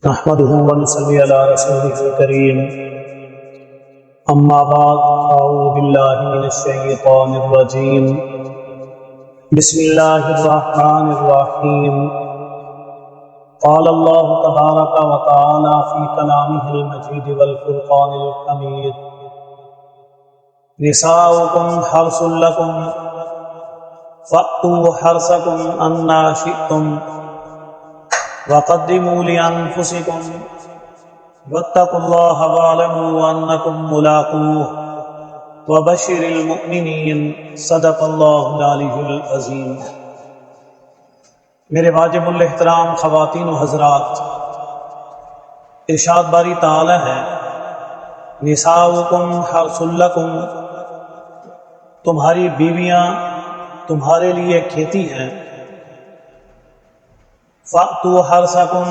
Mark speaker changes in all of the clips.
Speaker 1: نحمده ونصلي على رسوله الكريم اما بعد اعوذ بالله من الشيطان الرجيم بسم الله الرحمن الرحيم قال الله تبارك وتعالى في كلامه المجيد والفرقان الحميد نساؤكم حرث لكم فأتوا حرثكم أنى شئتم وقدموا لأنفسكم واتقوا الله واعلموا أنكم ملاقوه وبشر المؤمنين صدق الله العلي العظيم۔ میرے واجب الاحترام خواتین و حضرات، ارشاد باری تعالی ہے نساؤکم حرث لکم، تمہاری بیویاں تمہارے لیے کھیتی ہیں، فَأْتُوا حَرْثَكُمْ،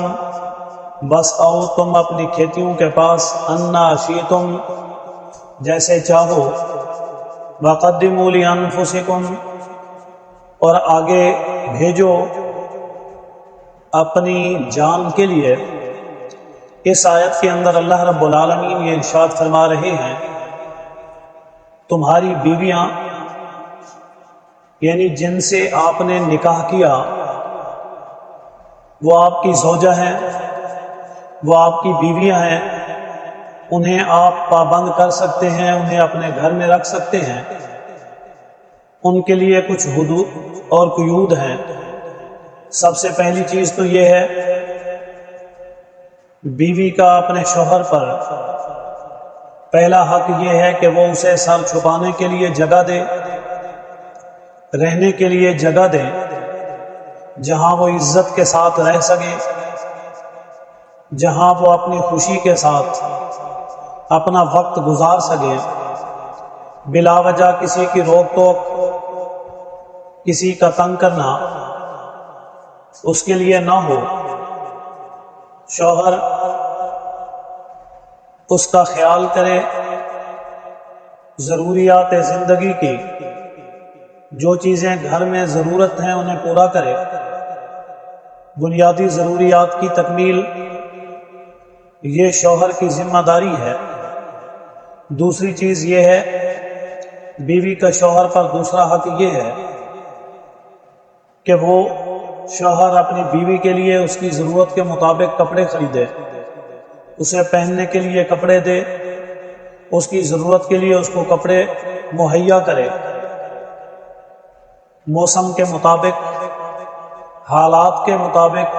Speaker 1: بس آؤ تم اپنی کھیتیوں کے پاس، اَنَّا شِئْتُمْ، جیسے چاہو، وَقَدِّمُوا لِأَنفُسِكُمْ، اور آگے بھیجو اپنی جان کے لیے۔ اس آیت کے اندر اللہ رب العالمین یہ ارشاد فرما رہے ہیں تمہاری بیویاں، یعنی جن سے آپ نے نکاح کیا، وہ آپ کی زوجہ ہیں، وہ آپ کی بیویاں ہیں، انہیں آپ پابند کر سکتے ہیں، انہیں اپنے گھر میں رکھ سکتے ہیں۔ ان کے لیے کچھ حدود اور قیود ہیں۔ سب سے پہلی چیز تو یہ ہے بیوی کا اپنے شوہر پر پہلا حق یہ ہے کہ وہ اسے سر چھپانے کے لیے جگہ دے، رہنے کے لیے جگہ دے جہاں وہ عزت کے ساتھ رہ سکے، جہاں وہ اپنی خوشی کے ساتھ اپنا وقت گزار سکے، بلا وجہ کسی کی روک ٹوک، کسی کا تنگ کرنا اس کے لیے نہ ہو۔ شوہر اس کا خیال کرے، ضروریات زندگی کی جو چیزیں گھر میں ضرورت ہیں انہیں پورا کرے، بنیادی ضروریات کی تکمیل یہ شوہر کی ذمہ داری ہے۔ دوسری چیز یہ ہے بیوی کا شوہر پر دوسرا حق یہ ہے کہ وہ شوہر اپنی بیوی کے لیے اس کی ضرورت کے مطابق کپڑے خریدے، اسے پہننے کے لیے کپڑے دے، اس کی ضرورت کے لیے اس کو کپڑے مہیا کرے، موسم کے مطابق، حالات کے مطابق،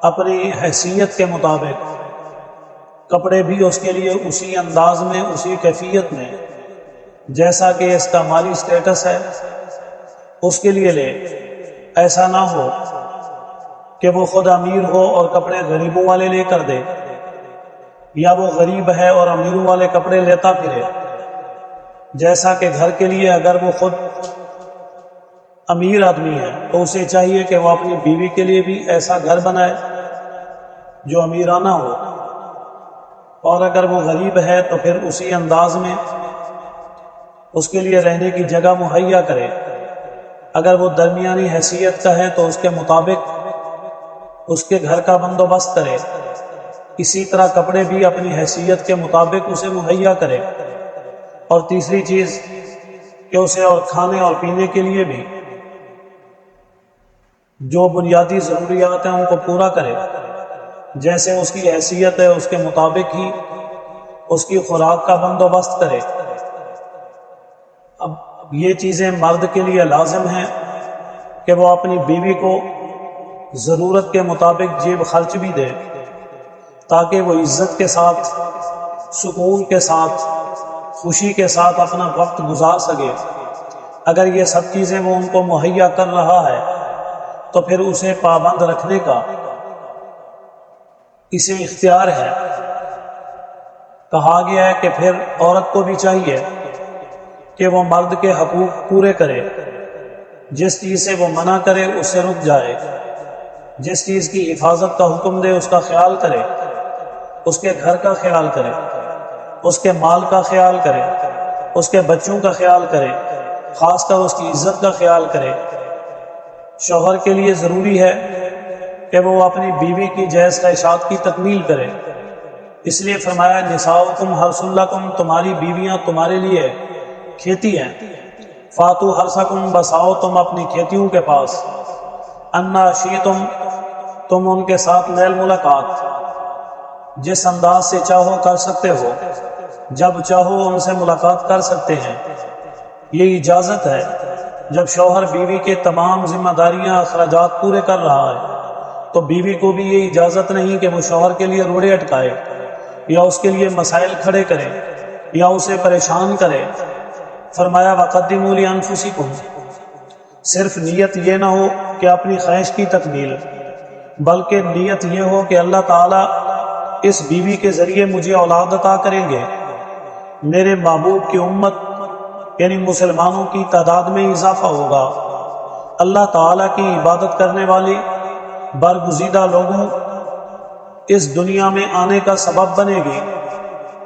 Speaker 1: اپنی حیثیت کے مطابق کپڑے بھی اس کے لیے اسی انداز میں، اسی کیفیت میں جیسا کہ اس کا مالی سٹیٹس ہے اس کے لیے لے۔ ایسا نہ ہو کہ وہ خود امیر ہو اور کپڑے غریبوں والے لے کر دے، یا وہ غریب ہے اور امیروں والے کپڑے لیتا پھرے۔ جیسا کہ گھر کے لیے اگر وہ خود امیر آدمی ہے تو اسے چاہیے کہ وہ اپنی بیوی کے لیے بھی ایسا گھر بنائے جو امیرانہ ہو، اور اگر وہ غریب ہے تو پھر اسی انداز میں اس کے لیے رہنے کی جگہ مہیا کرے۔ اگر وہ درمیانی حیثیت کا ہے تو اس کے مطابق اس کے گھر کا بندوبست کرے، اسی طرح کپڑے بھی اپنی حیثیت کے مطابق اسے مہیا کرے۔ اور تیسری چیز کہ اسے اور کھانے اور پینے کے لیے بھی جو بنیادی ضروریات ہیں ان کو پورا کرے، جیسے اس کی حیثیت ہے اس کے مطابق ہی اس کی خوراک کا بندوبست کرے۔ اب یہ چیزیں مرد کے لیے لازم ہیں کہ وہ اپنی بیوی کو ضرورت کے مطابق جیب خرچ بھی دے، تاکہ وہ عزت کے ساتھ، سکون کے ساتھ، خوشی کے ساتھ اپنا وقت گزار سکے۔ اگر یہ سب چیزیں وہ ان کو مہیا کر رہا ہے تو پھر اسے پابند رکھنے کا اسے اختیار ہے۔ کہا گیا ہے کہ پھر عورت کو بھی چاہیے کہ وہ مرد کے حقوق پورے کرے، جس چیز سے وہ منع کرے اس سے رک جائے، جس چیز کی حفاظت کا حکم دے اس کا خیال کرے، اس کے گھر کا خیال کرے، اس کے مال کا خیال کرے، اس کے بچوں کا خیال کرے، خاص کر اس کی عزت کا خیال کرے۔ شوہر کے لیے ضروری ہے کہ وہ اپنی بیوی کی جائز خواہشات کی تکمیل کرے، اس لیے فرمایا نساؤکم حرث لکم، تمہاری بیویاں تمہارے لیے کھیتی ہیں، فاتو حرثکم، بس آؤ تم اپنی کھیتیوں کے پاس، انا شئتم، تم ان کے ساتھ میل ملاقات جس انداز سے چاہو کر سکتے ہو، جب چاہو ان سے ملاقات کر سکتے ہیں، یہ اجازت ہے۔ جب شوہر بیوی کے تمام ذمہ داریاں اخراجات پورے کر رہا ہے تو بیوی کو بھی یہ اجازت نہیں کہ وہ شوہر کے لیے روڑے اٹکائے یا اس کے لیے مسائل کھڑے کرے یا اسے پریشان کرے۔ فرمایا وقدموا لانفسکم، صرف نیت یہ نہ ہو کہ اپنی خواہش کی تکمیل، بلکہ نیت یہ ہو کہ اللہ تعالیٰ اس بیوی کے ذریعے مجھے اولاد عطا کریں گے، میرے محبوب کی امت یعنی مسلمانوں کی تعداد میں اضافہ ہوگا، اللہ تعالیٰ کی عبادت کرنے والی برگزیدہ لوگوں اس دنیا میں آنے کا سبب بنے گی،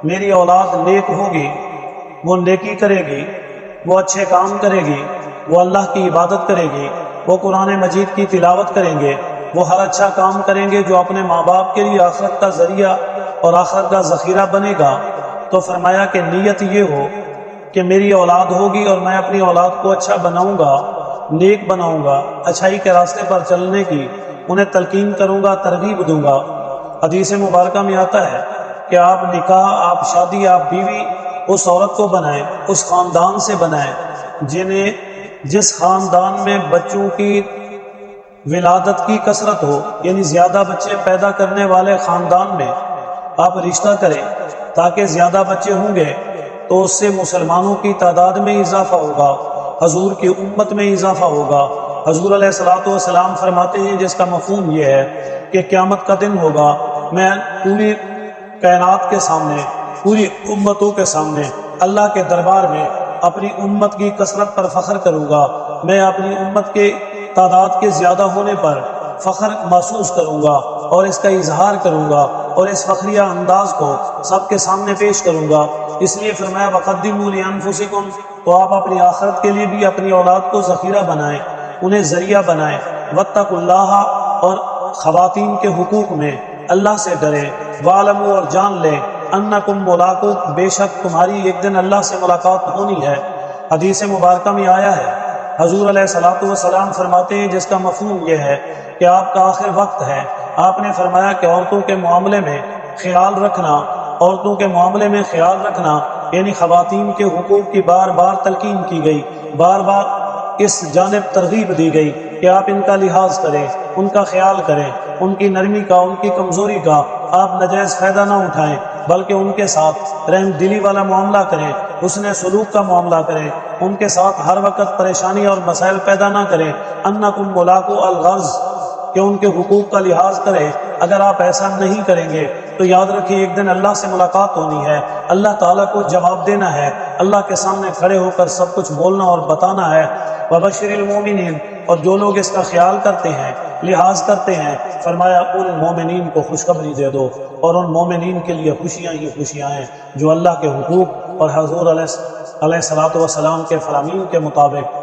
Speaker 1: میری اولاد نیک ہوگی، وہ نیکی کرے گی، وہ اچھے کام کرے گی، وہ اللہ کی عبادت کرے گی، وہ قرآن مجید کی تلاوت کریں گے، وہ ہر اچھا کام کریں گے جو اپنے ماں باپ کے لیے آخرت کا ذریعہ اور آخرت کا ذخیرہ بنے گا۔ تو فرمایا کہ نیت یہ ہو کہ میری اولاد ہوگی اور میں اپنی اولاد کو اچھا بناؤں گا، نیک بناؤں گا، اچھائی کے راستے پر چلنے کی انہیں تلقین کروں گا، ترغیب دوں گا۔ حدیث مبارکہ میں آتا ہے کہ آپ نکاح، آپ شادی، آپ بیوی اس عورت کو بنائیں، اس خاندان سے بنائیں جس خاندان میں بچوں کی ولادت کی کثرت ہو، یعنی زیادہ بچے پیدا کرنے والے خاندان میں آپ رشتہ کریں، تاکہ زیادہ بچے ہوں گے تو اس سے مسلمانوں کی تعداد میں اضافہ ہوگا، حضور کی امت میں اضافہ ہوگا۔ حضور علیہ الصلوۃ والسلام فرماتے ہیں جس کا مفہوم یہ ہے کہ قیامت کا دن ہوگا، میں پوری کائنات کے سامنے، پوری امتوں کے سامنے اللہ کے دربار میں اپنی امت کی کثرت پر فخر کروں گا، میں اپنی امت کے تعداد کے زیادہ ہونے پر فخر محسوس کروں گا اور اس کا اظہار کروں گا اور اس فخریہ انداز کو سب کے سامنے پیش کروں گا۔ اس لیے فرمایا وقدموا لانفسکم، تو آپ اپنی آخرت کے لیے بھی اپنی اولاد کو ذخیرہ بنائیں، انہیں ذریعہ بنائیں۔ واتقوا اللہ، اور خواتین کے حقوق میں اللہ سے ڈریں۔ وَاعْلَمُوا، اور جان لیں، انکم ملاقو، بے شک تمہاری ایک دن اللہ سے ملاقات ہونی ہے۔ حدیث مبارکہ میں آیا ہے، حضور علیہ الصلوۃ والسلام فرماتے ہیں جس کا مفہوم یہ ہے کہ آپ کا آخر وقت ہے۔ آپ نے فرمایا کہ عورتوں کے معاملے میں خیال رکھنا، عورتوں کے معاملے میں خیال رکھنا یعنی خواتین کے حقوق کی بار بار تلقین کی گئی، بار بار اس جانب ترغیب دی گئی کہ آپ ان کا لحاظ کریں، ان کا خیال کریں، ان کی نرمی کا، ان کی کمزوری کا آپ ناجائز فائدہ نہ اٹھائیں، بلکہ ان کے ساتھ رحم دلی والا معاملہ کریں، حسن سلوک کا معاملہ کریں، ان کے ساتھ ہر وقت پریشانی اور مسائل پیدا نہ کریں۔ انکم ملاقو الغرض، کہ ان کے حقوق کا لحاظ کریں۔ اگر آپ ایسا نہیں کریں گے تو یاد رکھیں ایک دن اللہ سے ملاقات ہونی ہے، اللہ تعالیٰ کو جواب دینا ہے، اللہ کے سامنے کھڑے ہو کر سب کچھ بولنا اور بتانا ہے۔ وبشر المومنین، اور جو لوگ اس کا خیال کرتے ہیں، لحاظ کرتے ہیں، فرمایا ان مومنین کو خوشخبری دے دو، اور ان مومنین کے لیے خوشیاں ہی خوشیاں ہیں جو اللہ کے حقوق اور حضور علیہ الصلوۃ والسلام کے فرامین کے مطابق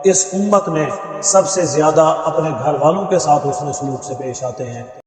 Speaker 1: اس امت میں سب سے زیادہ اپنے گھر والوں کے ساتھ حسن سلوک سے پیش آتے ہیں۔